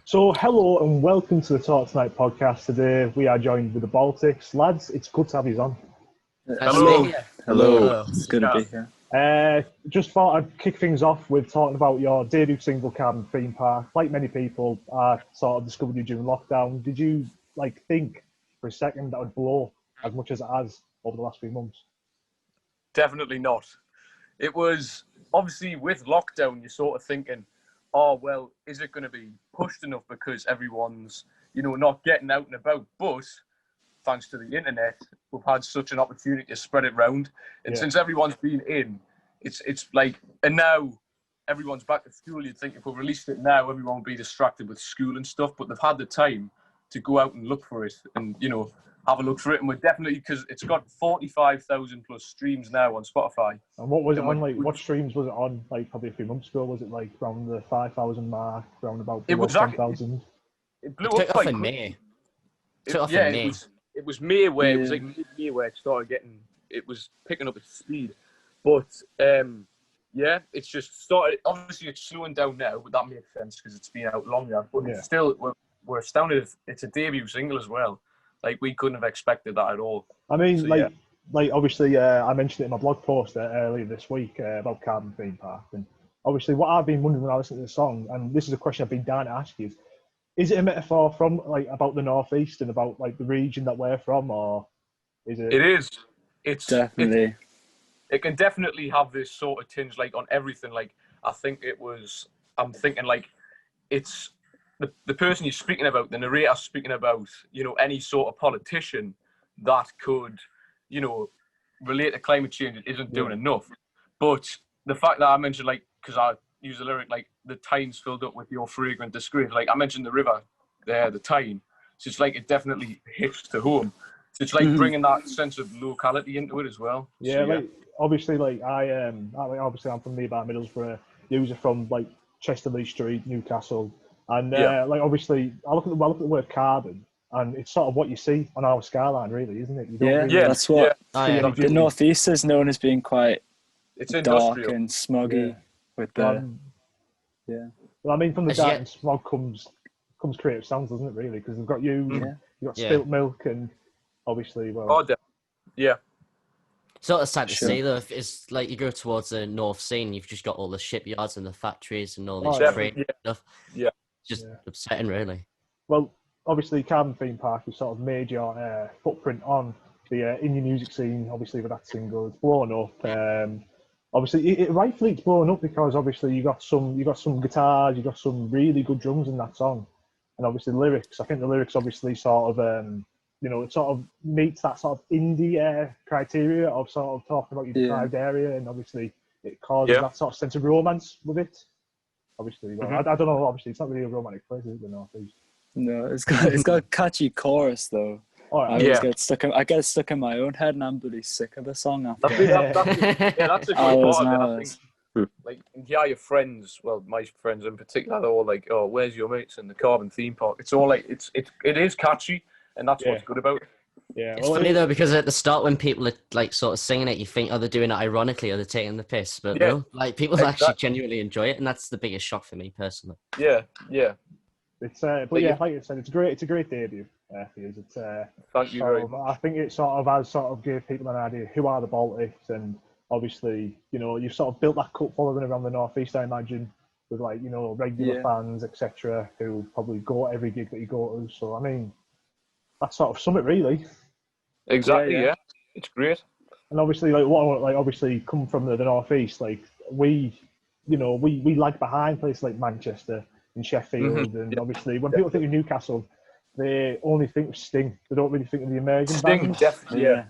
So, hello and welcome to the Talk Tonight podcast. Today we are joined with the Baltics. Lads, it's good to have you on. Hello. Hello. It's good to be here. Just thought I'd kick things off with talking about your debut single, Carbon Theme Park. Like many people, I sort of discovered you during lockdown. Did you think for a second that would blow as much as it has over the last few months? Definitely not. It was obviously with lockdown, you're sort of thinking, oh, well, is it going to be pushed enough because everyone's, not getting out and about? But thanks to the internet, we've had such an opportunity to spread it round. And since everyone's been in, it's like, and now everyone's back to school. You'd think if we released it now, everyone would be distracted with school and stuff. But they've had the time to go out and look for it and, have a look for it. And we're definitely, because it's got 45,000 plus streams now on Spotify. And what was it on, what streams was it on, probably a few months ago? Was it, around the 5,000 mark, around about 10,000? It blew up like in May. It was May where, it was like mid-May where it started it was picking up its speed. But, it's just started, obviously it's slowing down now, but that makes sense because it's been out longer. But it's still, we're astounded it's a debut single as well. We couldn't have expected that at all. I mean, so, obviously, I mentioned it in my blog post earlier this week about Carbon Theme Park. And obviously, what I've been wondering when I listen to the song, and this is a question I've been dying to ask you, is it a metaphor from, about the Northeast and about, the region that we're from, or is it? It is. It's definitely. It can definitely have this sort of tinge, on everything. I'm thinking, it's the person you're speaking about, the narrator speaking about, any sort of politician that could, relate to climate change isn't doing enough. But the fact that I mentioned, because I use the lyric, the Tyne's filled up with your fragrant disgrace. I mentioned the river there, the Tyne. So it's it definitely hits to home. So it's bringing that sense of locality into it as well. Yeah, so, obviously, obviously I'm from nearby Middlesbrough. User from Chesterley Street, Newcastle. And obviously, I look at the word carbon, and it's sort of what you see on our skyline, really, isn't it? That's what the Northeast is known as, being quite dark industrial and smoggy with the Well, I mean, from the dark and smog comes creative sounds, doesn't it? Really, because they've got you've got spilt milk, and obviously, Sort of sad to see though. If it's you go towards the North Sea, and you've just got all the shipyards and the factories and all these trade stuff. Yeah. Just upsetting, really. Well, obviously, Carbon Theme Park has sort of made your footprint on the indie music scene. Obviously, with that single, it's blown up. Obviously, rightfully it's blown up because obviously you got some guitars, you got some really good drums in that song, and obviously the lyrics. I think the lyrics obviously sort of it sort of meets that sort of indie criteria of sort of talking about your deprived area, and obviously it causes that sort of sense of romance with it. Obviously, I don't know. Obviously, it's not really a romantic place, is it, the Northeast? No, it's got a catchy chorus though. I get stuck in my own head, and I'm bloody sick of the song after. That's a good part of it. I think, your friends. Well, my friends in particular, they're all "Oh, where's your mates?" in the Carbon Theme Park. It's all it is catchy, and that's what's good about it. Yeah, it's funny though, because at the start when people are sort of singing it, you think, they're doing it ironically, or they're taking the piss, but no, people actually genuinely enjoy it, and that's the biggest shock for me personally. Yeah. It's like you said, it's a great debut for you. It's thank you very much. I think it sort of gave people an idea who are the Baltics, and obviously you've sort of built that cult following around the Northeast, I imagine, with regular fans, etc., who probably go to every gig that you go to. So I mean, that's sort of summit, really. Exactly, yeah. It's great. And obviously, obviously, come from the Northeast, we lag behind places like Manchester and Sheffield, and obviously, when people think of Newcastle, they only think of Sting. They don't really think of the emerging bands. Definitely.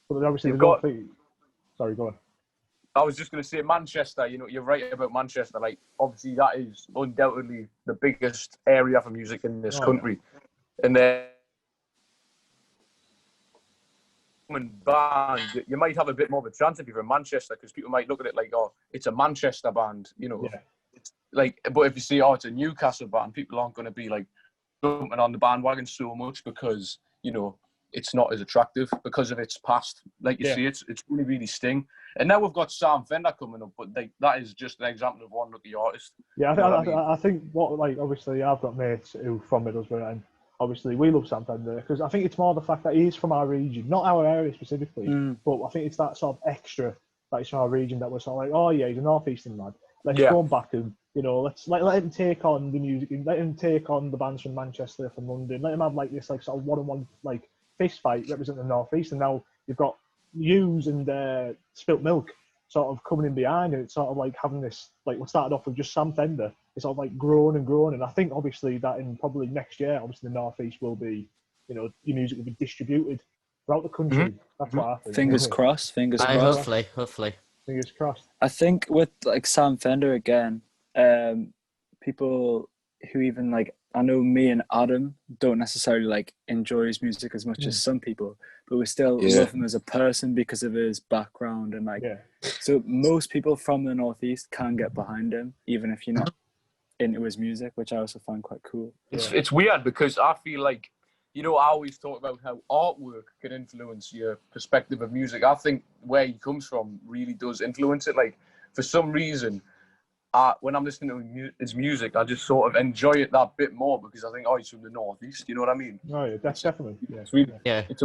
But then obviously, sorry, go on. I was just going to say Manchester. You're right about Manchester. Obviously, that is undoubtedly the biggest area for music in this country, and then. Band, you might have a bit more of a chance if you're from Manchester, because people might look at it it's a Manchester band, It's but if you say, it's a Newcastle band, people aren't going to be jumping on the bandwagon so much because it's not as attractive because of its past. Like you see, it's really, really sting. And now we've got Sam Fender coming up, but that is just an example of one lucky artist. Yeah, I think what, like, obviously I've got mates who from Middlesbrough, and obviously we love Sam Fender because I think it's more the fact that he's from our region, not our area specifically, but I think it's that sort of extra that he's from our region that we're sort of like, oh yeah, he's a northeastern lad. Let's go back and, you know, let's let him take on the music, let him take on the bands from Manchester, from London, let him have like this like sort of one-on-one like fist fight representing the northeast, and now you've got Hughes and Spilt Milk sort of coming in behind, and it's sort of like having this, like, we started off with just Sam Fender, it's sort of like grown and grown, and I think obviously that in probably next year, obviously the northeast will be, you know, your music will be distributed throughout the country. That's what I think. Fingers crossed. Fingers crossed. Hopefully. Fingers crossed. I think with like Sam Fender again, people who even like, I know me and Adam don't necessarily like enjoy his music as much as some people, but we still love him as a person because of his background and like. So most people from the northeast can get behind him, even if you're not into his music, which I also find quite cool. It's weird because I feel like, you know, I always talk about how artwork can influence your perspective of music. I think where he comes from really does influence it. Like, for some reason, when I'm listening to his music, I just sort of enjoy it that bit more because I think, oh, he's from the northeast. You know what I mean? Oh yeah, that's definitely. It's really, it's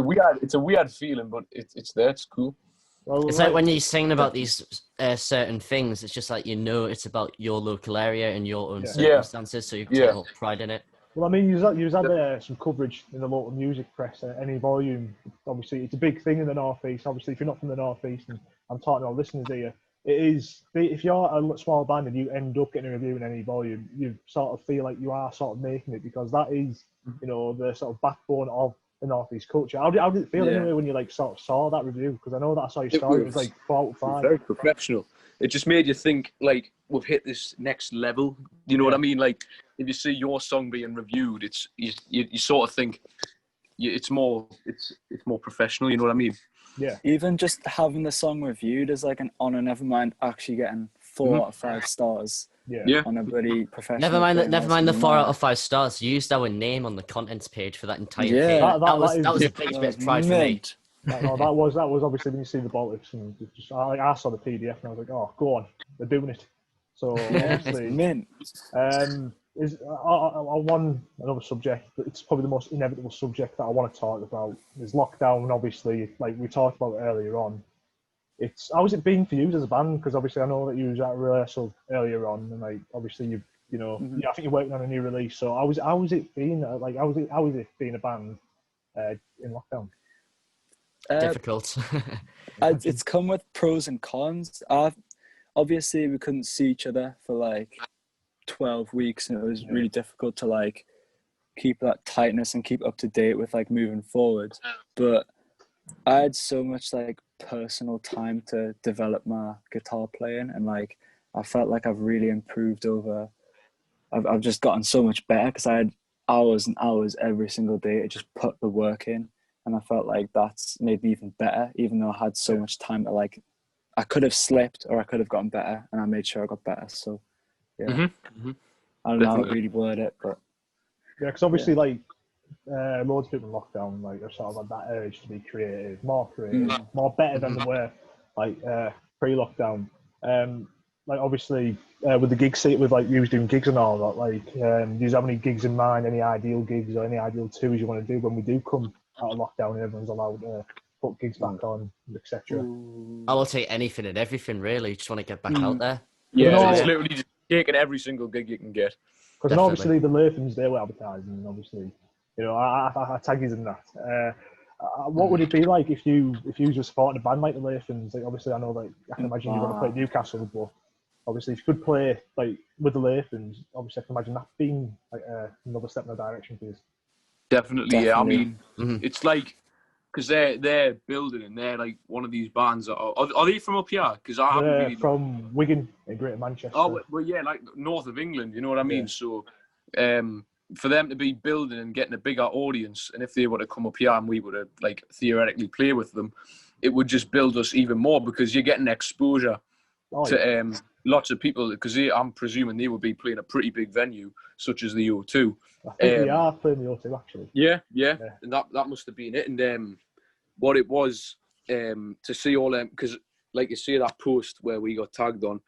a weird feeling, but it's there. It's cool. Well, it's like when you're singing about these certain things, it's just like, you know, it's about your local area and your own circumstances, so you take a lot of pride in it. Well, I mean, you've had some coverage in the local music press, Any Volume. Obviously, it's a big thing in the northeast. Obviously, if you're not from the northeast, and I'm talking to our listeners here, it is, if you're a small band and you end up getting a review in Any Volume, you sort of feel like you are sort of making it, because that is, you know, the sort of backbone of the northeast culture. How did it feel anyway when you like sort of saw that review? Because I know that I saw your story. It was like 4 out of 5. Very professional. It just made you think, like, we've hit this next level. You know what I mean? Like, if you see your song being reviewed, it's you sort of think it's more professional. You know what I mean? Yeah. Even just having the song reviewed is like an honour. Never mind actually getting 4 out of 5 stars. Yeah. On a bloody professional. Never mind the 4 out of 5 stars. You used our name on the contents page for that entire page. That was a big bit of pride for me. That was obviously when you see the Baltics, and just I saw the PDF and I was like, oh, go on, they're doing it. So obviously, mint. Is on another subject. It's probably the most inevitable subject that I want to talk about. Is lockdown. Obviously, like we talked about earlier on. How's it been for you as a band? Because obviously I know that you was at rehearsal earlier on, and like obviously you know, I think you're working on a new release. So how's it been? Like how is it being a band in lockdown? Difficult. It's come with pros and cons. Obviously we couldn't see each other for like 12 weeks, and it was really difficult to like keep that tightness and keep up to date with like moving forward. But I had so much like personal time to develop my guitar playing, and like I felt like I've really improved I've just gotten so much better because I had hours and hours every single day to just put the work in, and I felt like that's made me even better, even though I had so much time to like, I could have slipped or I could have gotten better, and I made sure I got better. So I don't know how to really word it, but because obviously like loads of people in lockdown like are sort of had that urge to be creative, more better than they were like pre-lockdown. Like obviously with the gig scene, with like you was doing gigs and all that, like do you have any gigs in mind, any ideal gigs or any ideal tours you want to do when we do come out of lockdown and everyone's allowed to put gigs back on, etc.? I will take anything and everything really. Just want to get back out there. Yeah, it's literally just taking every single gig you can get. Because obviously the Latham's, they were advertising, and obviously, you know, I tag you in that. What would it be like if you were supporting a band like the Latham's? Like, obviously, I know that I can imagine you want to play at Newcastle, but obviously, if you could play like with the Latham's, obviously, I can imagine that being like another step in the direction for you. Definitely, yeah. I mean, it's like, because they're building, and they're like one of these bands that are they from up here? Because I haven't really from Wigan in Greater Manchester. Oh well, yeah, like north of England. You know what I mean? So, for them to be building and getting a bigger audience, and if they were to come up here and we were to like theoretically play with them, it would just build us even more, because you're getting exposure to lots of people, because I'm presuming they would be playing a pretty big venue, such as the O2. I think they are playing the O2 actually. Yeah, and that must have been it. And what it was to see all them, because like you say, that post where we got tagged on,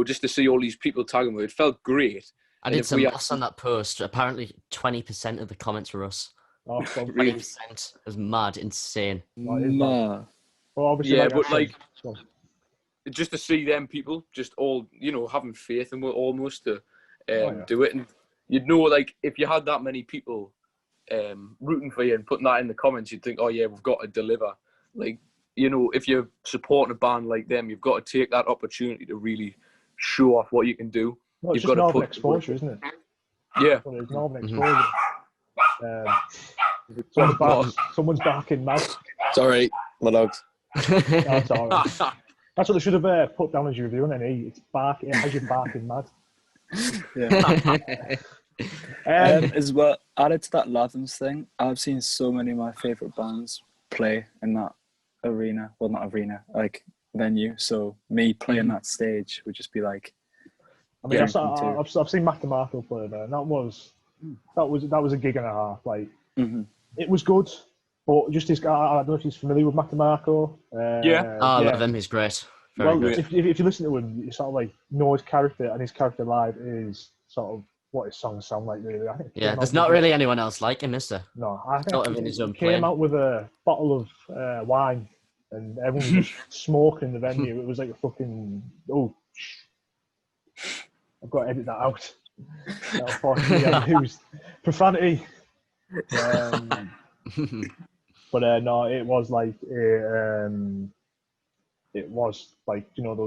just to see all these people tagging me, it felt great. I did some maths on that post. Apparently, 20% of the comments were us. Oh, 20% was mad, insane. Well, obviously, just to see them people just all having faith and almost to do it, and you'd know, like, if you had that many people rooting for you and putting that in the comments, you'd think, oh yeah, we've got to deliver. Like, if you're supporting a band like them, you've got to take that opportunity to really show off what you can do. Well, it's you've just got to northern exposure, isn't it? Yeah. Well, it's northern exposure. Someone's barking mad. Sorry, my dogs. That's all right. That's what they should have put down as your review, and it's barking. It has you barking mad. Yeah. As well, added to that Latham's thing, I've seen so many of my favourite bands play in that arena. Well, not arena, like venue. So me playing that stage would just be like. I mean, I've seen Matt DeMarco play there, and that was a gig and a half. Like, it was good, but just his guy. I don't know if he's familiar with Matt DeMarco. I love him. He's great. Very good. If you listen to him, you sort of like know his character, and his character live is sort of what his songs sound like. Really, I think. Yeah, there's not really anyone else like him, is there? No, I think he came out with a bottle of wine, and everyone was just smoking in the venue. It was like a fucking I've got to edit that out. Unfortunately, it was profanity. But no, it was like those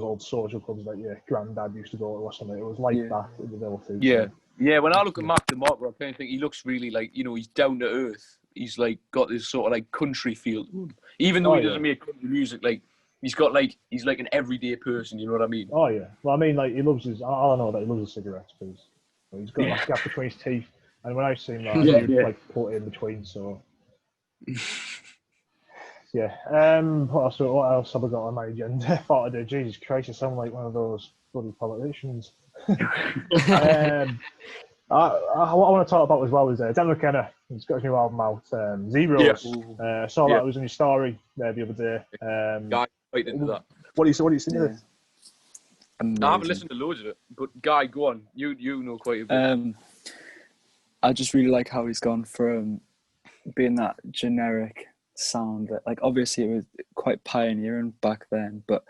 old social clubs that your granddad used to go to or something. It was like that in the Village. Yeah. When I look at Matt DeMarco, I kind of think he looks really like, he's down to earth. He's like got this sort of like country feel to him. Even though he doesn't make country music, like he's like an everyday person. You know what I mean? Oh yeah. Well, I mean, like he loves his. I know that he loves his cigarettes because he's got like a gap between his teeth. And when I seen that, he would like put it in between. So yeah. What else have I got on my agenda? I thought I'd do. Jesus Christ, I sound like one of those bloody politicians. What I want to talk about as well is Dan McKenna. He's got his new album out, Zeros. Saw that was in your story there the other day. Guy, right into that. What do you think of this? Amazing. I haven't listened to loads of it, but Guy, go on. You know quite a bit. I just really like how he's gone from being that generic sound that, like, obviously it was quite pioneering back then, but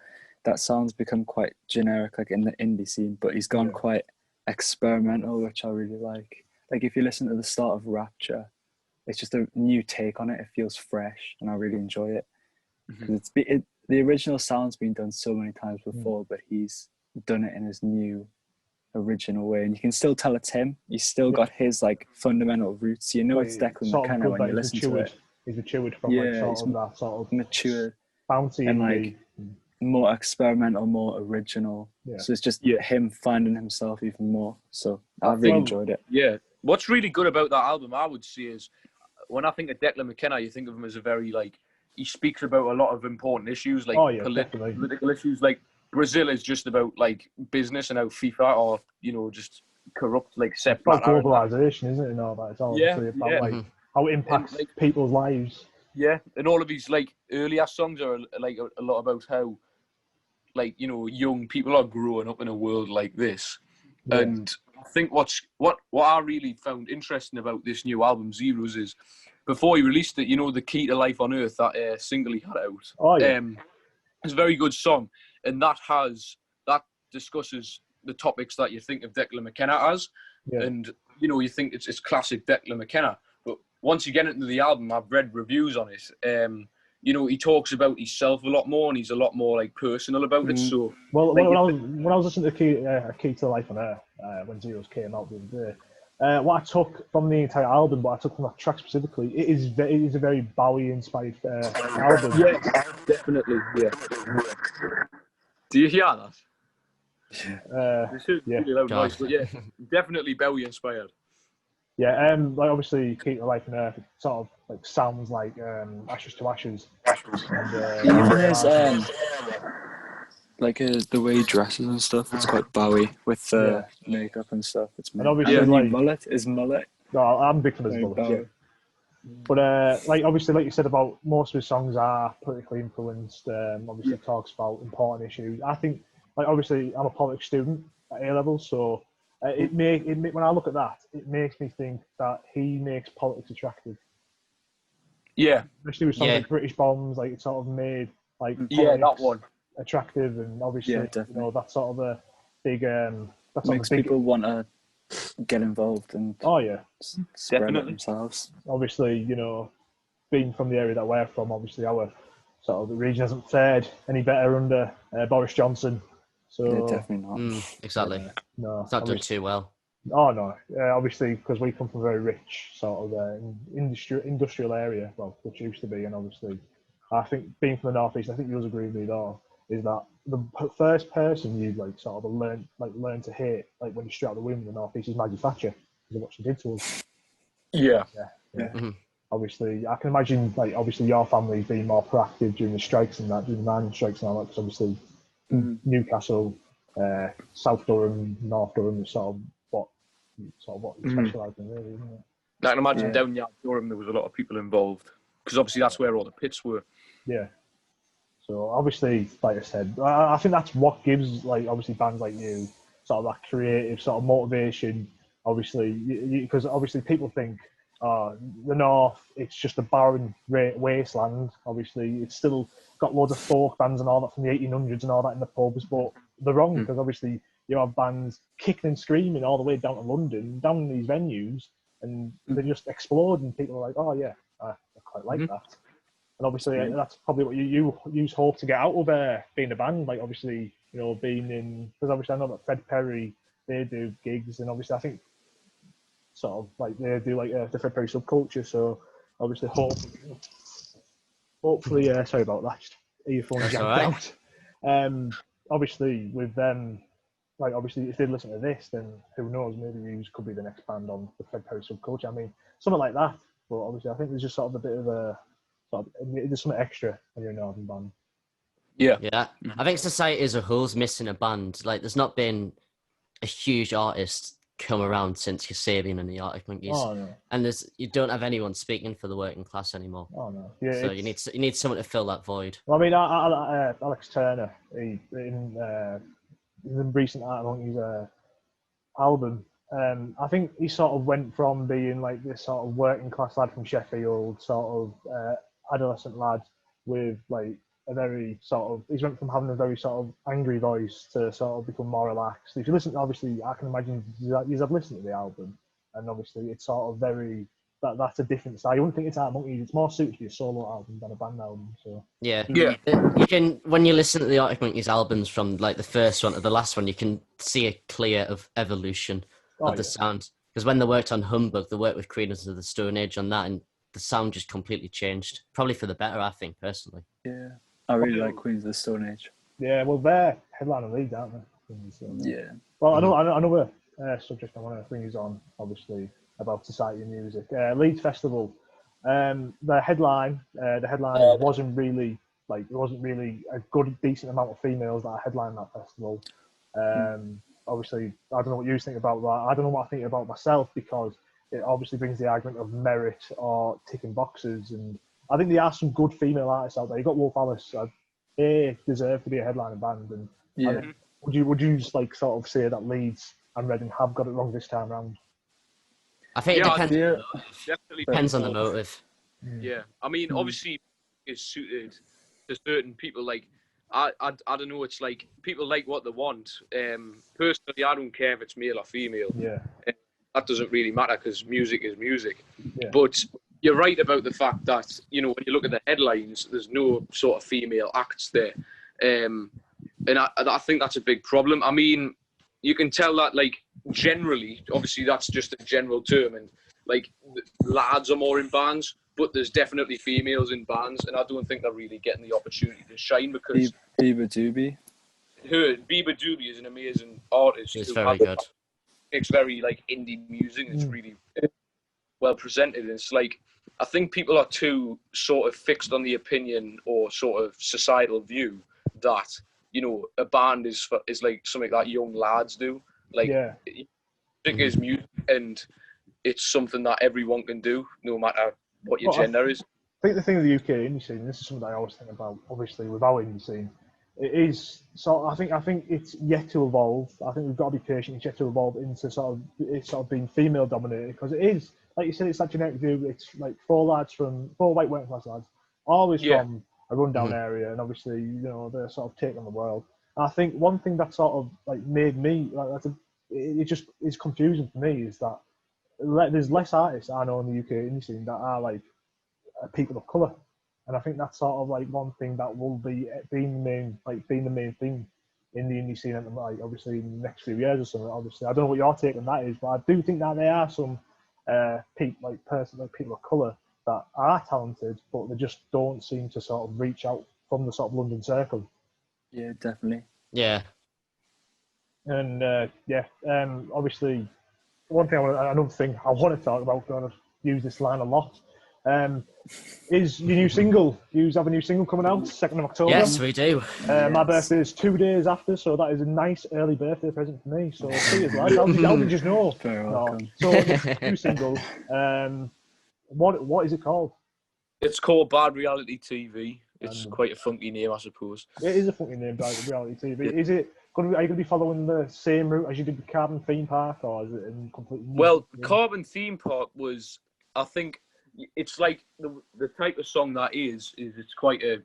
that sound's become quite generic, like in the indie scene. But he's gone quite experimental, which I really like. Like if you listen to the start of Rapture, it's just a new take on it. It feels fresh, and I really enjoy it. Because the original sound's been done so many times before, but he's done it in his new original way, and you can still tell it's him. He's still got his like fundamental roots. You know, it's Declan McKenna when you listen to it. He's matured from that sort of matured, bouncy and like more experimental, more original. So it's just him finding himself even more. So I've really enjoyed it. Yeah. What's really good about that album, I would say, is when I think of Declan McKenna, you think of him as a very he speaks about a lot of important issues, like political issues. Like Brazil is just about like business and how FIFA or just corrupt, like separate. It's about globalization, isn't it? And all that. It's all about like how it impacts people's lives. Yeah, and all of his like earlier songs are like a lot about how young people are growing up in a world like this. And I think what I really found interesting about this new album, Zeros, is before he released it, the Key to Life on Earth, that single he had out. It's a very good song, and that discusses the topics that you think of Declan McKenna as, and you think it's classic Declan McKenna. But once you get into the album, I've read reviews on it. He talks about himself a lot more, and he's a lot more like personal about it. So, when I was listening to Key to Life on Earth when Zeros came out the other day, what I took from the entire album, what I took from that track specifically, it is a very Bowie-inspired album. Yeah, definitely. Yeah. Do you hear that? It's really loud noise, but definitely Bowie-inspired. Yeah, like obviously Key to Life on Earth, it sort of like sounds like Ashes to Ashes. And, Like the way he dresses and stuff, it's quite Bowie with the makeup and stuff. It's And obviously, the like, new mullet is mullet. no, I'm big fan of his Very bullets, Bowie. But like obviously, like you said about most of his songs are politically influenced. Obviously, talks about important issues. I think, like obviously, I'm a politics student at A level, so when I look at that, it makes me think that he makes politics attractive. Yeah. Especially with songs like British Bombs, like it sort of made like that one attractive, and obviously, that's sort of a big that's makes people want to get involved and spread it themselves. Obviously, being from the area that we're from, obviously our sort of the region hasn't fared any better under Boris Johnson. So definitely not. Exactly. No, it's not done too well. Oh no, obviously because we come from a very rich sort of industrial area, well, which used to be, and obviously, I think being from the northeast, I think you'll agree with me though, is that the first person you like sort of learn to hate, like when you're straight out of the womb in the northeast, is Maggie Thatcher because of what she did to us. Yeah. Mm-hmm. Obviously, I can imagine, like, obviously your family being more proactive during the strikes and that, during the mining strikes and all that, because obviously Newcastle, South Durham, North Durham is sort of what you specialise in, really, isn't it? I can imagine down Yard Durham there was a lot of people involved, because obviously that's where all the pits were. Yeah. So obviously, like I said, I think that's what gives, like, obviously bands like you sort of that creative sort of motivation. Obviously, because obviously people think, the north, it's just a barren wasteland. Obviously, it's still got loads of folk bands and all that from the 1800s and all that in the pubs, but they're wrong, because obviously you have bands kicking and screaming all the way down to London, down in these venues, and they just explode, and people are like, oh yeah, I quite like that. And obviously that's probably what you hope to get out of being a band, like obviously, being in, because obviously I know that Fred Perry, they do gigs, and obviously I think sort of like they do like the Fred Perry subculture, so obviously hopefully sorry about that, just earphones yanked out. Obviously with them, like obviously if they listen to this, then who knows, maybe you could be the next band on the Fred Perry subculture. I mean, something like that. But obviously I think there's just sort of a bit of a there's something extra when you're a northern band. Yeah. I think society as a whole's missing a band. Like there's not been a huge artist come around since Kasabian and the Arctic Monkeys, and you don't have anyone speaking for the working class anymore. So you need someone to fill that void. Well, I mean, Alex Turner, in the recent Arctic Monkeys album, I think he sort of went from being like this sort of working class lad from Sheffield, sort of adolescent lad with like a very sort of, he's went from having a very sort of angry voice to sort of become more relaxed. If you listen, obviously, I can imagine you've listened to the album, and obviously it's sort of very, that's a different style. You wouldn't think it's Arctic Monkeys, it's more suited to be a solo album than a band album. So yeah. You can, when you listen to the Arctic Monkeys albums from like the first one to the last one, you can see a clear evolution of the sound. Because when they worked on Humbug, they worked with Creedence of the Stone Age on that, and the sound just completely changed. Probably for the better, I think, personally. Yeah. I really like Queens of the Stone Age. Yeah, well, they're headliner league, aren't they? Yeah. Well, another subject I want to bring you on, obviously, about society and music. Leeds Festival, the headline wasn't really a good, decent amount of females that headlined that festival. Obviously, I don't know what you think about that. I don't know what I think about myself, because it obviously brings the argument of merit or ticking boxes, and I think there are some good female artists out there. You've got Wolf Alice. They deserve to be a headliner band. And would you just like sort of say that Leeds and Reading have got it wrong this time round? I think it depends. Definitely depends on the motive. Yeah, I mean, obviously, it's suited to certain people. Like, I don't know. It's like people like what they want. Personally, I don't care if it's male or female. Yeah, that doesn't really matter, because music is music. Yeah. But you're right about the fact that, when you look at the headlines, there's no sort of female acts there. And I think that's a big problem. I mean, you can tell that, like, generally, obviously that's just a general term, and, like, lads are more in bands, but there's definitely females in bands, and I don't think they're really getting the opportunity to shine, because... Biba Doobie. Biba Doobie is an amazing artist. She's very good. It's very, like, indie music, and it's really well presented. And it's like, I think people are too sort of fixed on the opinion or sort of societal view that a band is like something that young lads do. Like, music is music, and it's something that everyone can do, no matter what your gender is. I think the thing with the UK indie scene, and this is something that I always think about, obviously, with our indie scene, it is I think it's yet to evolve. I think we've got to be patient. It's yet to evolve into sort of being female dominated, because it is, like you said, it's that generic view. It's like four white working class lads, always from a rundown area, and obviously, they're sort of taking on the world. And I think one thing that sort of like made me it just is confusing for me is that there's less artists I know in the UK indie scene that are like people of colour, and I think that's sort of like one thing that will be being the main thing in the indie scene, and like obviously in the next few years or something. Obviously, I don't know what your take on that is, but I do think that there are some people of colour that are talented, but they just don't seem to sort of reach out from the sort of London circle. Yeah, definitely. Yeah. And obviously, another thing I want to talk about, because I've used this line a lot, is your new single. You have a new single coming out 2nd of October. Yes, we do. My birthday is 2 days after, so that is a nice early birthday present for me. So cheers, lads. How did you just know? Very welcome. So this new single, what is it called? It's called Bad Reality TV. It's quite a funky name, I suppose. It is a funky name, Bad Reality TV. Is it? Are you going to be following the same route as you did with Carbon Theme Park, or is it in completely? Well, Carbon Theme Park was, I think, it's like the type of song that is it's quite a,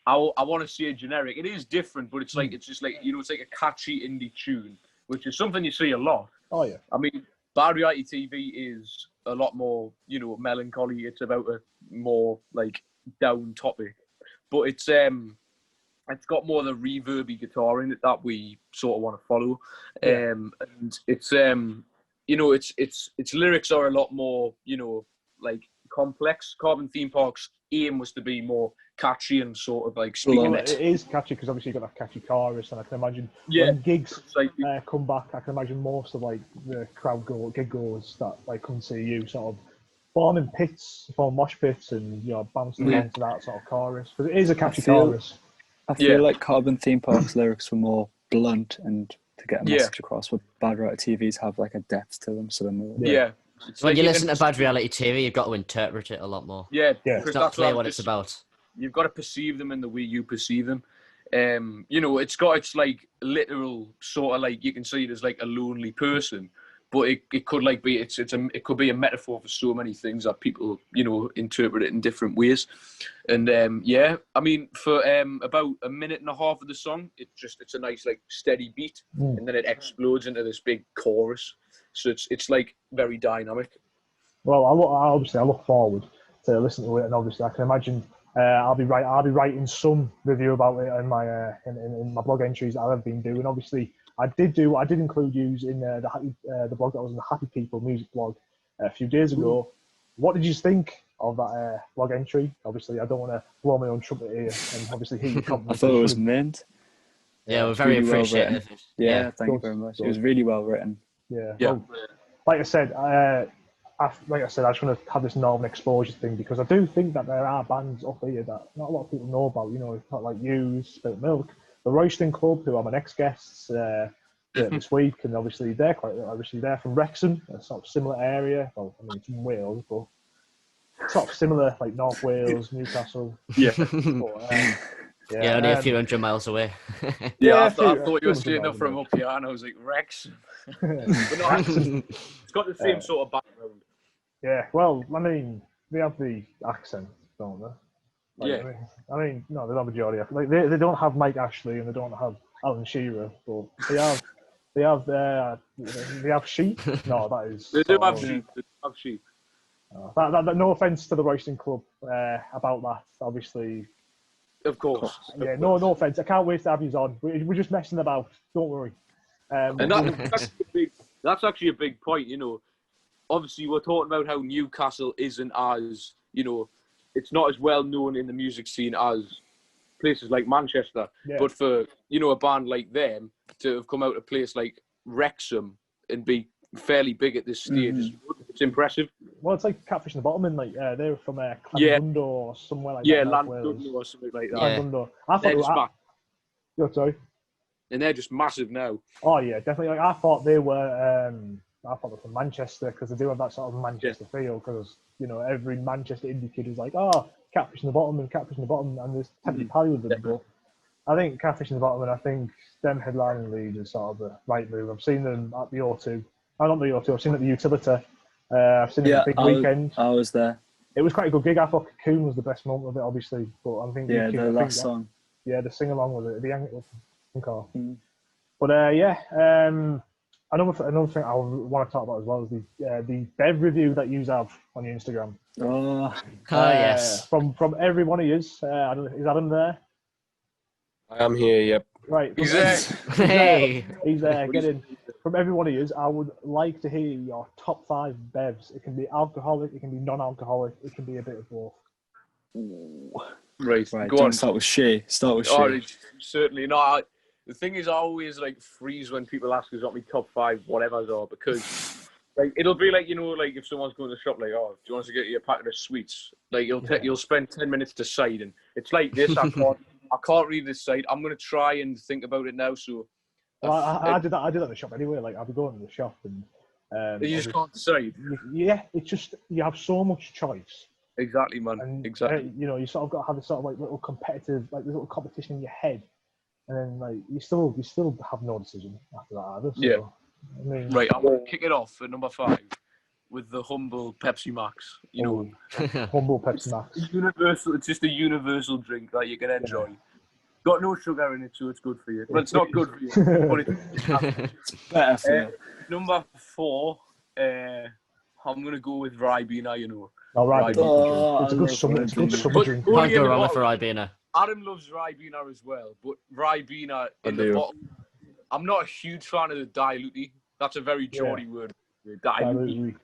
I want to say a generic. It is different, but it's like it's just like it's like a catchy indie tune, which is something you see a lot. Oh yeah. I mean, Bad Reality TV is a lot more melancholy. It's about a more like down topic, but it's got more of the reverby guitar in it that we sort of want to follow, and it's its lyrics are a lot more like complex. Carbon Theme Park's aim was to be more catchy and sort of like speaking it is catchy, because obviously you've got that catchy chorus, and I can imagine when gigs come back, I can imagine most of like the gig goers that like come see you sort of forming mosh pits, and bouncing along to that sort of chorus, because it is a catchy chorus. I feel like Carbon Theme Park's lyrics were more blunt and to get a message across, but Bad Reality TVs have like a depth to them, so they're more. When you listen to Bad Reality TV, you've got to interpret it a lot more. It's not clear what it's about. You've got to perceive them in the way you perceive them. It's got its like literal sort of like, you can see it as like a lonely person, but it could like be it could be a metaphor for so many things that people interpret it in different ways. And I mean, for about a minute and a half of the song, it's a nice like steady beat, and then it explodes into this big chorus. So it's like very dynamic. Well, I look forward to listening to it, and obviously I can imagine I'll be writing some review about it in my in my blog entries that I've been doing. Obviously, I did include you in the blog that was in the Happy People music blog a few days ago. What did you think of that blog entry? Obviously, I don't want to blow my own trumpet here, and obviously hear your compliments. I thought it was mint. Yeah, we're very really appreciative. Yeah, thank you very much. It was really well written. Yeah. Well, like I said, I just want to have this Northern exposure thing, because I do think that there are bands up here that not a lot of people know about. It's not like you, Spilt Milk, the Royston Club, who are my next guests this week, and obviously they're from Wrexham, a sort of similar area. Well, I mean, it's in Wales, but sort of similar, like North Wales, Newcastle. Yeah. But, only a few hundred miles away. I thought you were straight enough from up here, and I was like, Wrexham. But no, it's got the same sort of background. Yeah, well, I mean, they have the accent, don't they? Like, I mean, no, they don't have a Geordie accent. Like, they don't have Mike Ashley, and they don't have Alan Shearer, but they have sheep. No, that is. They do have sheep. They do have sheep. That no offence to the Royston Club about that, obviously. Of course. Yeah, no offence. I can't wait to have you on. We're just messing about. Don't worry. And that's actually a big point, Obviously, we're talking about how Newcastle isn't as, it's not as well known in the music scene as places like Manchester. Yeah. But for, a band like them to have come out of a place like Wrexham and be fairly big at this stage, it's impressive. Well, it's like Catfish in the Bottom, and like they're from Llandudno or somewhere like that. Yeah, Llandudno or something like that. Llandudno. I thought You're sorry. and they're just massive now. Oh yeah, definitely. Like, I thought they were. I thought they were from Manchester because they do have that sort of Manchester feel. Because every Manchester indie kid is like, oh, Catfish in the Bottom and Catfish in the Bottom, and there's technically pally with them. But I think Catfish in the Bottom, and I think them headlining Leeds is sort of the right move. I've seen them at the O2. Not the O2. I've seen them at the Utility. I've seen them at the big weekend. I was there. It was quite a good gig. I thought Cocoon was the best moment of it, obviously. But I'm thinking, the last song. Yeah, the sing along with it, the angle. Mm. But another thing I want to talk about as well is the bev review that you have on your Instagram. Oh, yes. From every one of yous. I don't know, is Adam there? I am here, yep. Right. He's there. Hey. He's there. Get in. From every one of yous, I would like to hear your top 5 bevs. It can be alcoholic, it can be non-alcoholic, it can be a bit of both. Right, go don't on. start with Shay. Oh, certainly not. The thing is, I always freeze when people ask us what my top 5 whatevers are, because it'll be like if someone's going to the shop, oh, do you want us to get you a packet of sweets? You'll spend 10 minutes deciding. It's like this. I can't read this site. I'm going to try and think about it now. So, well, I did that. I did that at the shop anyway. I'll be going to the shop and you just can't decide. Yeah, it's just you have so much choice. Exactly, man. And, exactly. You sort of got to have this sort of little competitive, this little competition in your head, and then you still have no decision after that either. So, yeah. I mean, Right, I'm going to kick it off at number 5 with the humble Pepsi Max. humble Pepsi Max. It's just a universal drink that you can enjoy. Got no sugar in it, so it's good for you. Well, it's not good for you, but it's better for you. Number 4, I'm going to go with Ribena, Oh, Ribena. It's a good summer drink. Can't go wrong with Ribena. Adam loves Ribena as well, but Ribena in the bottle. I'm not a huge fan of the dilute. That's a very Geordie word. Dilute.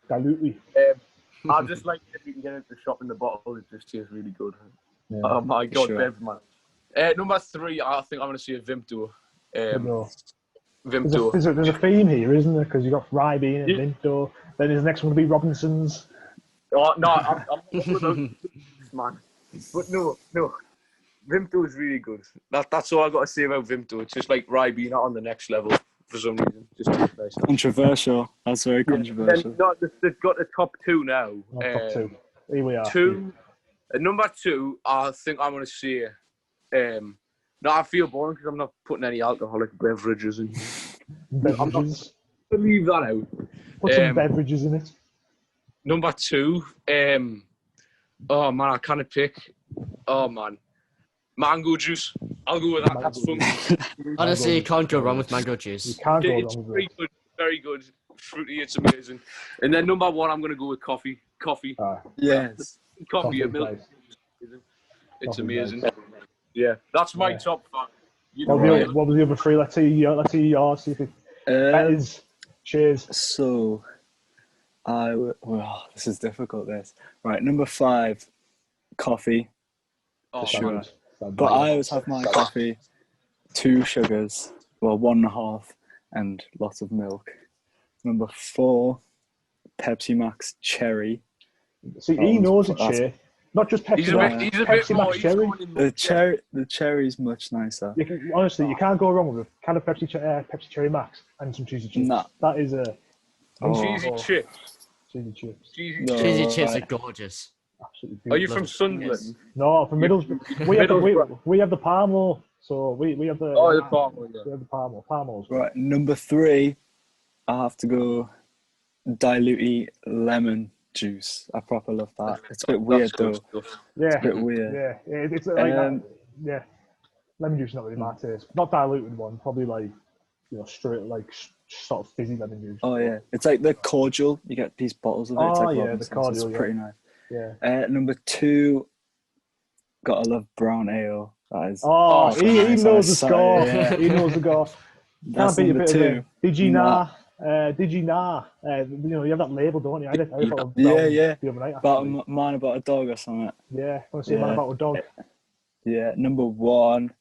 I just like if you can get it at the shop in the bottle. It just tastes really good. Yeah, oh my God, sure. Bev, man. Number 3, I think I'm going to see a Vimto. Vimto. There's a theme here, isn't there? Because you've got Ribena and Vimto. Then his next one will be Robinson's. Oh, no, I'm all about man. But no. Vimto is really good. That's all I've got to say about Vimto. It's just like Ribena on the next level for some reason. Just nice. Controversial. That's very controversial. They've got the top 2 now. Top 2. Here we are. Number 2, I think I'm going to say... no, I feel boring because I'm not putting any alcoholic beverages in. I'm not going to leave that out. Put some beverages in it. Number 2, oh man, I can't pick. Oh man, mango juice. I'll go with that. That's fun. Honestly, you can't go wrong with mango juice. You can't go wrong with it. Very good, fruity. It's amazing. And then number 1, I'm going to go with coffee. Yes. Coffee, milk. It's amazing. Yeah, that's my top 5. What were the other 3? Let's see yours. See if it is. Cheers. So, this is difficult. Right. Number 5, coffee. For sure. But I always have my coffee, 2 sugars, 1.5, and lots of milk. Number 4, Pepsi Max Cherry. See, he knows a cherry. Not just Pepsi Max. He's a bit more cherry. The cherry's much nicer. Honestly, you can't go wrong with a can of Pepsi Cherry Max and some cheesy chips. Nah. That is a... Cheesy chips. Cheesy chips. Cheesy chips are gorgeous. Absolutely. Are you from Sunderland? Yes. No, from Middlesbrough. We have the Palmo, so we have the. Oh, the Palmo. Yeah. We have the Palmo. Palmos. Right, number 3, I have to go dilute lemon juice. I proper love that. It's a bit weird though. Yeah. It's a bit weird. Yeah, it's like yeah. Lemon juice is not really my taste. Not diluted one. Probably straight sort of fizzy lemon juice. Oh yeah, it's like the cordial. You get these bottles of it. It's like the cordial. It's pretty nice. Yeah. Number 2, gotta love brown ale. That is. He knows the score. Yeah. He knows the score. That's number 2. Did you nah? You have that label, don't you? I yeah. The other night, about a man about a dog or something. Yeah, I want to see a man about a dog. Yeah. Number 1,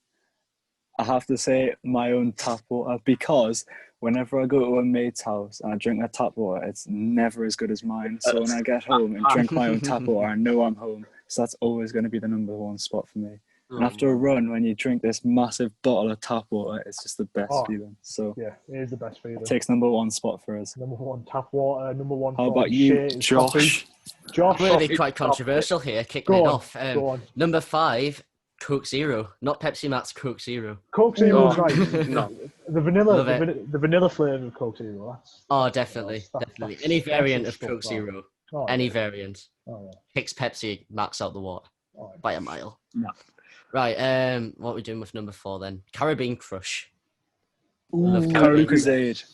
I have to say my own tap water, because whenever I go to a mate's house and I drink their tap water, it's never as good as mine. So when I get home and drink my own tap water, I know I'm home. So that's always going to be the number 1 spot for me. And after a run, when you drink this massive bottle of tap water, it's just the best Oh. feeling. So Yeah, it is the best feeling. it takes number one spot for us. Number one, tap water. Number one. How about you, shit is Josh? coffee. Josh, I'm going to be quite controversial here, kicking Go it on, off. go on. Number 5, Coke Zero. Not Pepsi Max, Coke Zero. Coke Zero's Oh, right. no. The vanilla, Love it. the vanilla flavour of Coke Zero. Oh, definitely. Definitely. Any variant of stuff, Coke that. Zero. Oh, Any yeah. variant. Oh, yeah. Kicks Pepsi Max out the water Oh, yeah. by a mile. No. Right, what are we doing with number 4 then? Caribbean Crush. Ooh, Caribbean Lucozade.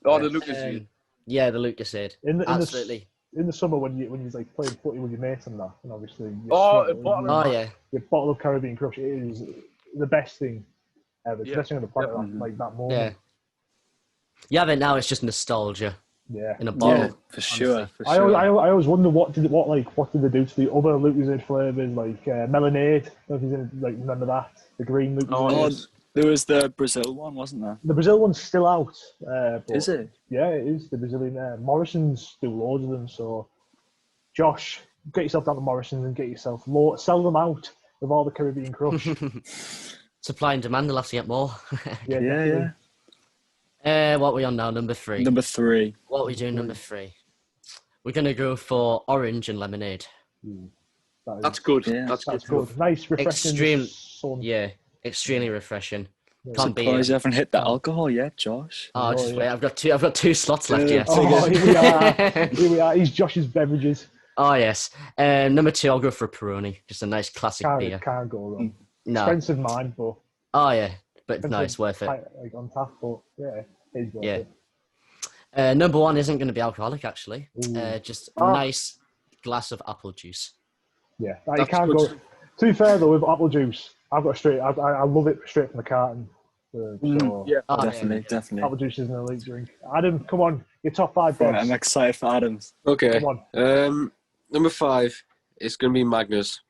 Oh, the Lucas. Yeah, the Lucozade. Absolutely. In the summer when you're like playing footy with your mates and that, and obviously Oh, a bottle of Oh, yeah. your bottle of Caribbean Crush is the best thing ever. It's the best thing on the planet. definitely. Like that Yeah. moment. You have it now, it's just nostalgia Yeah. in a bottle. Yeah, for sure. For I sure. always wonder what did they do to the other Lucozade flavours like Melonade? I don't know if you like remember that, the green Lucozade. Oh, Oh, yes. there was the Brazil one, wasn't there? The Brazil one's still out. But Is it? Yeah, it is. The Brazilian Morrison's do loads of them. So, Josh, get yourself down to Morrison's and get yourself sell them out with all the Caribbean Crush. Supply and demand, they'll have to get more. Yeah, Yeah, definitely. What are we on now? Number 3. Number 3. What are we doing number 3? We're going to go for orange and lemonade. That's good. Yeah. That's good. That's good. Nice, refreshing. Extreme- Sun. Yeah, extremely refreshing. Can't beat Surprised it. you haven't hit the alcohol yet, Josh. Oh, just yeah. wait. I've got two slots left Yeah. yet. Oh, here we are. Here we are. He's Josh's beverages. Oh, yes. Number 2, I'll go for a Peroni. Just a nice classic beer. Can't go wrong. No. Expensive mine, but Oh, yeah. But no, it's worth it. Like on tap, but yeah, it's worth Yeah. it. Number 1 isn't going to be alcoholic, actually. Just a Oh. nice glass of apple juice. Yeah, you That's can't good. go. To be fair though, with apple juice, I've got straight. I love it straight from the carton. So Yeah. Oh, Definitely, definitely. apple juice is an elite drink. Adam, come on, your top 5 Right, bets. I'm excited for Adams. Okay. Come on. Number 5 is going to be Magnus.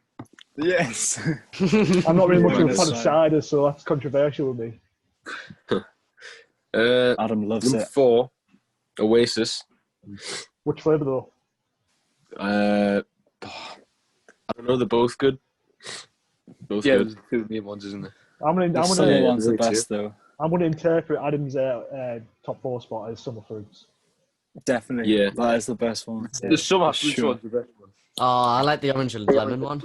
Yes. I'm not really much of a Magnus fan of cider, so that's controversial with me. Adam loves Number it. 4, Oasis. Which flavour though? I don't know. They're both good. Both Yeah, good. there's two main ones, isn't there? I'm gonna The summer yeah, one's the me too. best, though. interpret Adam's top 4 spot as summer fruits. Definitely. Yeah. That is the best one. The summer for fruits sure. one's the best one. Oh, I like the orange and lemon one.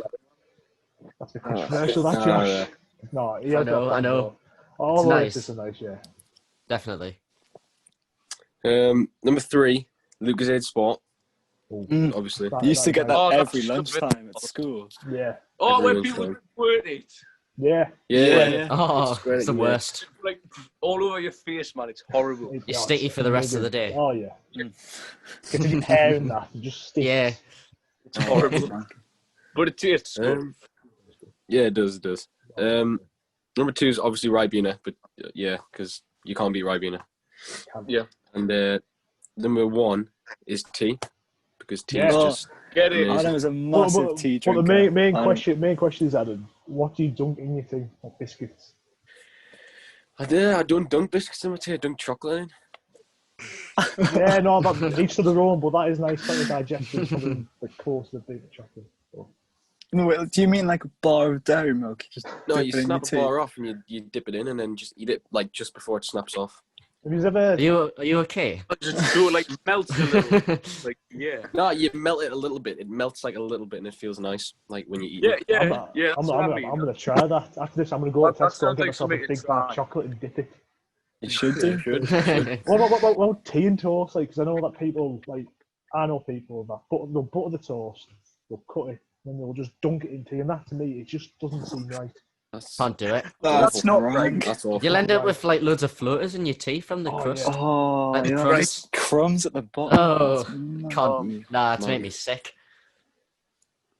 That's a controversial, that Ah, Josh. yeah. No, he has know, got I know. All It's of nice. this is nice, yeah. Definitely. Number 3, Lucozade Sport. Mm. Obviously. That- Used to get that Oh, that's every stupid. lunchtime at school. Yeah, Oh, when Everyone's people fine. word it, yeah. Yeah. Oh, It's great, it's the yeah. worst. like all over your face, man. It's horrible. You're sticky for the rest of the day. Oh yeah. Get your hair in that and just stick. Yeah. It's horrible. But it tastes good. Yeah, it does. It does. Number 2 is obviously Ribena, but yeah, because you can't beat Ribena. Yeah. And number 1 is tea, because tea Yeah. is Oh. just Get it. amazing. Adam is a massive tea But drinker. the main Adam- question is, Adam, what do you dunk in your thing? Like biscuits? I don't dunk biscuits in my tea. I dunk chocolate in. Yeah, no, but each to their own. But that is nice. Like the digestion, probably the close to the big chocolate. So. No, wait, do you mean like a bar of dairy milk? You just No, dip you it in your snap a tea? bar off and you dip it in and then just eat it like just before it snaps off. Have you ever? Are you okay? Just go like melts a little. Like yeah. No, you melt it a little bit. It melts like a little bit and it feels nice, like when you eat Yeah, it. yeah, I'm, yeah. I'm, That's what I mean. gonna try that. After this, I'm gonna go to That Tesco and sounds get like myself a something big to bar of try. chocolate and dip it. You should do. Well, tea and toast, like, because I know that people, like, I know people that they'll butter the toast, they'll cut it, and they'll just dunk it in tea, and that to me, it just doesn't seem right. That's Can't do it. That's awful. not right. That's awful. You'll end up with like loads of floaters in your tea from the Oh, crust. yeah. Oh, Like the you know, crumbs. just crumbs at the bottom. Oh, That's mad. Can't. Nah, it's Mate. made me sick.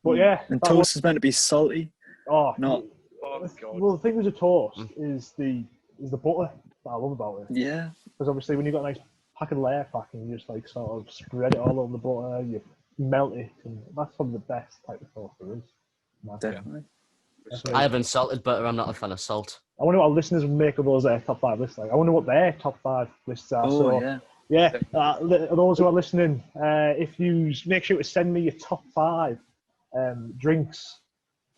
But yeah, And that toast is meant to be salty. oh, not- Oh god. well, the thing with the toast is the butter that I love about it, Yeah. because obviously when you've got a nice pack of layer pack and you just like sort of spread it all over the butter, you melt it, and that's probably the best type of toast there is. Definitely. I have unsalted butter. I'm not a fan of salt. I wonder what our listeners would make of those top 5 lists. Like, I wonder what their top 5 lists are. Oh, so, yeah. yeah, those who are listening, if you make sure to send me your top 5 drinks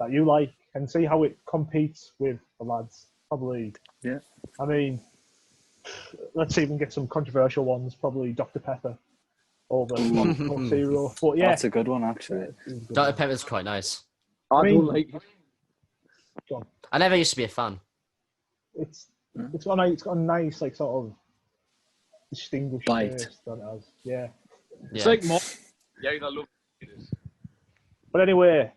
that you like, and see how it competes with the lads. Probably. Yeah. I mean, let's see if we can get some controversial ones. Probably Dr Pepper over Coke Zero. But yeah, That's a good one, actually. Dr. Pepper's quite nice. I mean- don't like. Go on. I never used to be a fan. It's got a nice like sort of distinguished Bite. taste that it has. Yeah. It's Yeah. like more. Yeah, I love it. But anyway,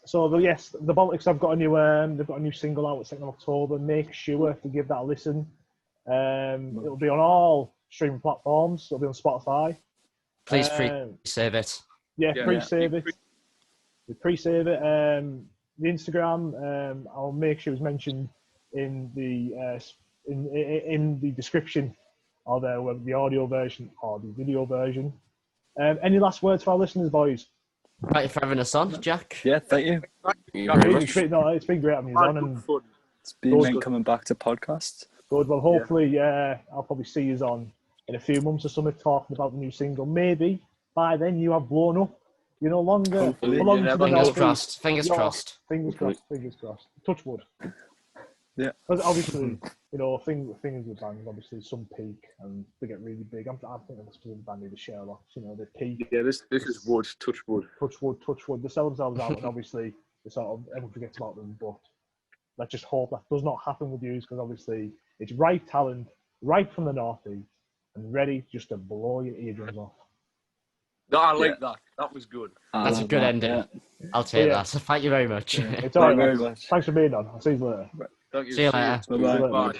so the Baltics have got a new they've got a new single out at 2nd of October. Make sure to give that a listen. It'll be on all streaming platforms. It'll be on Spotify. Please pre-save it. Yeah, Yeah. pre-save it. Pre-save it. The Instagram, I'll make sure it's mentioned in the in the description of the audio version or the video version. Any last words for our listeners, boys? Thank you for having us on, Jack. Yeah, thank you. Thank you very much. It's been great having you on, and Fun. It's been great coming back to podcasts. good. Well, hopefully, I'll probably see you on in a few months or something talking about the new single. Maybe by then you have blown up. You're no longer Hopefully. belong to the Fingers North crossed. Fingers East. crossed. Fingers crossed. Fingers crossed. Touch wood. Yeah. Because obviously, things with bands, obviously, some peak and they get really big. I think of a specific band, the Sherlocks, they peak. Yeah, this is wood. Touch wood. Touch wood. They sell themselves out, and obviously, everyone forgets about them. But let's just hope that does not happen with you, because obviously, it's right talent, right from the northeast, and ready just to blow your eardrums off. No, I like that. That was good. That's a good ending. Yeah. I'll take Yeah. that. Thank you very much. It's all right, Thank you very lads. much. Thanks for being on. I'll see you later. Thank you. See you later. Cheers. Bye-bye. Bye.